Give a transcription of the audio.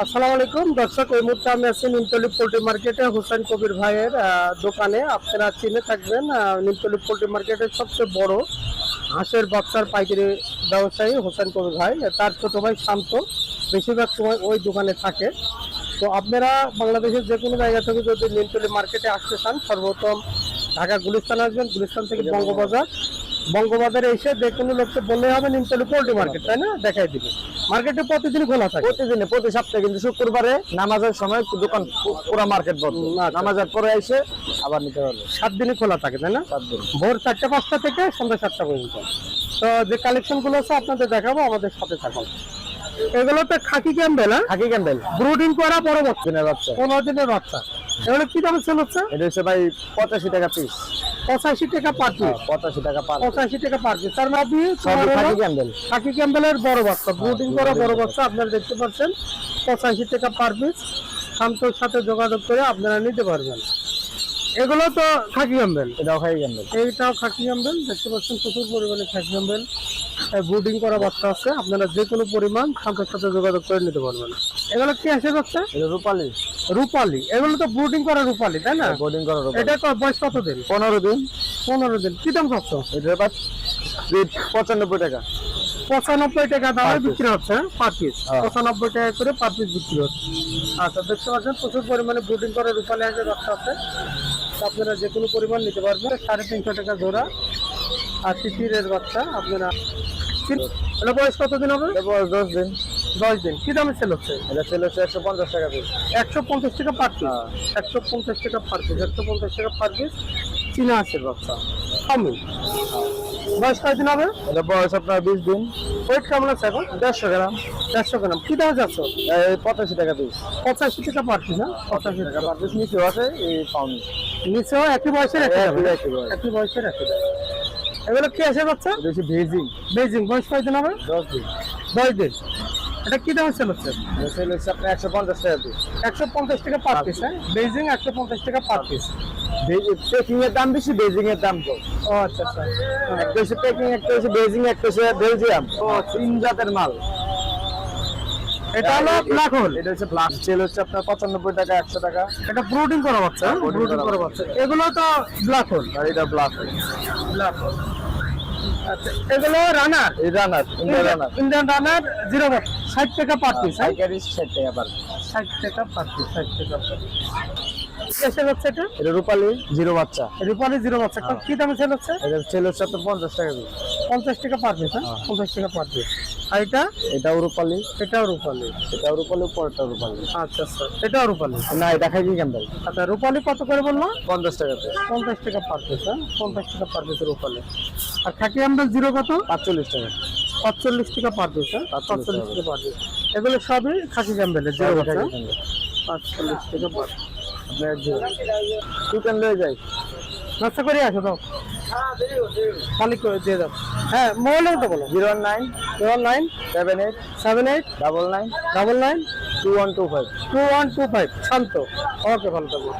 আসসালামু আলাইকুম দর্শক, এই মুহূর্তে আমি আছি নিমতলী পোল্ট্রি মার্কেটে হোসেন কবির ভাইয়ের দোকানে। আপনারা চিনে থাকবেন নিমতলী পোল্ট্রি মার্কেটের সবচেয়ে বড় হাঁসের বাচ্চার পাইকারি ব্যবসায়ী হোসেন কবির ভাই। তার ছোট ভাই শান্ত বেশিরভাগ সময় ওই দোকানে থাকে। তো আপনারা বাংলাদেশের যে কোনো জায়গা থেকে যদি নিমতলী মার্কেটে আসতে চান, সর্বপ্রথম ঢাকা গুলিস্তান আসবেন, গুলিস্তান থেকে বঙ্গবাজারে এসে যে কোনো লোককে বললে হবে নিমতলী পোল্ট্রি মার্কেট, তাই না? দেখাই দিবে। মার্কেটে প্রতিদিন খোলা থাকে, প্রতিদিনে প্রতি সপ্তাহে, কিন্তু শুক্রবারে নামাজের সময় দোকান পুরো মার্কেট বন্ধ। নামাজের পরে এসে আবার নিতে পারবে। 7 দিনই খোলা থাকে, তাই না? 7 দিন, ভোর 4টা-5টা থেকে সন্ধ্যা 7টা পর্যন্ত। তো যে কালেকশন গুলো আছে আপনাদের দেখাবো, আমাদের সাথে থাকুন। এগুলো তো খাকি ক্যাম্বেল, খাকি ক্যাম্বেল ব্রুডিং করা বড় বাচ্চা, দিনের বাচ্চা, 15 দিনের বাচ্চা। এগুলো কি দামে সেল হচ্ছে? এটা হচ্ছে ভাই 85 টাকা পিস। 85 টাকা পার পিস। 85 টাকা পার, 85 টাকা পার পিস। তার মানে সব খাকি ক্যাম্বেল, খাকি ক্যাম্বেলের বড় বাচ্চা, ব্রুডিং করা বড় বাচ্চা আপনারা দেখতে পাচ্ছেন। 85 টাকা পার পিস। শান্তর সাথে যোগাযোগ করে আপনারা নিতে পারবেন। এগুলো তো খাকি ক্যাম্বেল, এটাও খাকি ক্যাম্বেল, এইটাও খাকি ক্যাম্বেল। দেখতে পাচ্ছেন প্রচুর পরিমাণে খাকি ক্যাম্বেল ব্রুডিং করা বাচ্চা আছে। আপনারা যে কোনো পরিমাণ শান্তের সাথে যোগাযোগ করে নিতে পারবেন। এগুলো কি আসে বাচ্চা? এটা রূপালী। রূপালী, এগুলো তো ব্রুডিং করা রূপালী, তাই না? ব্রুডিং করা রূপালী। এটা তো বয়স কত দিন? 15 দিন। 15 দিন। কি দাম চাচ্ছ? এটা 95 টাকা। 95 টাকা দামে বিক্রি হচ্ছে পার পিস। হ্যাঁ। 95 টাকা করে পার পিস বিক্রি হচ্ছে। আচ্ছা, দেখতে পাচ্ছেন প্রচুর পরিমাণে ব্রুডিং করা রূপালী হাঁসের বাচ্চা আছে। তো আপনারা যে কোনো পরিমাণ নিতে পারবেন। 350 টাকা জোড়া। আর তিতিরের বাচ্চা আপনারা, এটা বয়স কতদিন হবে? এটা বয়স 10 দিন। 10 দিন। কি দামে সেল হচ্ছে? এটা সেল হচ্ছে 150 টাকা পিস। 150 টাকা পার পিস। হ্যাঁ। 150 টাকা পার পিস। 150 টাকা পার পিস চীনা হাঁসের বাচ্চা। আমি বয়স কয়দিন হবে? এটা বয়স আপনার 20 দিন। ওয়েট কেমন আছে এখন? 150 গ্রাম। 150 গ্রাম। কি দামে যাচ্ছ? 85 টাকা পিস। 85 টাকা পার পিস। হ্যাঁ, 85 টাকা পার পিস। নিচে আছে এই পাউন্ড। নিচেও একই বয়সের একই বয়স। একই বয়সের একই দাম। এগুলো কি আছে বাচ্চা? এটা হচ্ছে বেজিং। বেজিং। বয়স কয়দিন হবে? 10 দিন। 10 দিন। এটা কি দামে সেল হচ্ছে? এটা সেল হচ্ছে আপনার 150 টাকা পিস। 150 টাকা পার পিস। হ্যাঁ, বেজিং 150 টাকা পার পিস। পেকিং এর দাম বেশি, বেজিং এর দাম কম। ও আচ্ছা আচ্ছা। একটা হচ্ছে পেকিং, একটা হচ্ছে বেজিং, একটা হচ্ছে বেলজিয়াম। ও 3 জাতের মাল। এটা হলো ব্ল্যাক হোল। এটা হচ্ছে ব্ল্যাক। সেল হচ্ছে আপনার 95 টাকা, 100 টাকা। এটা ব্রুডিং করা বাচ্চা। ব্রুডিং করা বাচ্চা। এগুলো তো ব্ল্যাক হোল। আর এটা ব্ল্যাক। Black hole. আচ্ছা, এগুলো রানার। এই runner, Indian runner. Indian runner 0 but 60 টাকা পার পিস। 60 টাকা পার। 60 টাকা পার পিস। 60 টাকা পার পিস। এসে যাচ্ছে এটা? এটা রূপালী জিরো বাচ্চা। রূপালী 0 বাচ্চা। কি দামে সেল হচ্ছে? এটা সেল হচ্ছে আপনার 50 টাকা পিস। 50 টাকা পার পিস। হ্যাঁ, 50 টাকা পার পিস। আর এটা? এটাও রূপালী। এটাও রূপালী। এটাও রূপালী, পরেরটাও রূপালী। আচ্ছা আচ্ছা, এটাও রূপালী। না, এটা খাকি ক্যাম্বেল। আচ্ছা, রূপালী কত করে বললো? 50 টাকা পিস। 50 টাকা পার পিস। হ্যাঁ, 50 টাকা পার পিস রূপালী। আর খাকি আমদাল 0 কত? 45 টাকা। 45 টাকা পার পিস। হ্যাঁ, 45 টাকা পার পিস। এগুলো সবই খাকি ক্যাম্বেলের 0 বাচ্চা। 45 টাকা পার। আপনার চিকেন লয়ে যাই। নাস্তা করে আসো দাও, খালি করে দিয়ে দাও। হ্যাঁ, মোবাইল নাম্বারটা বলো। 019 09 78 78 99 99 2125। 2125। শান্ত। ওকে, ভালো থাকবো।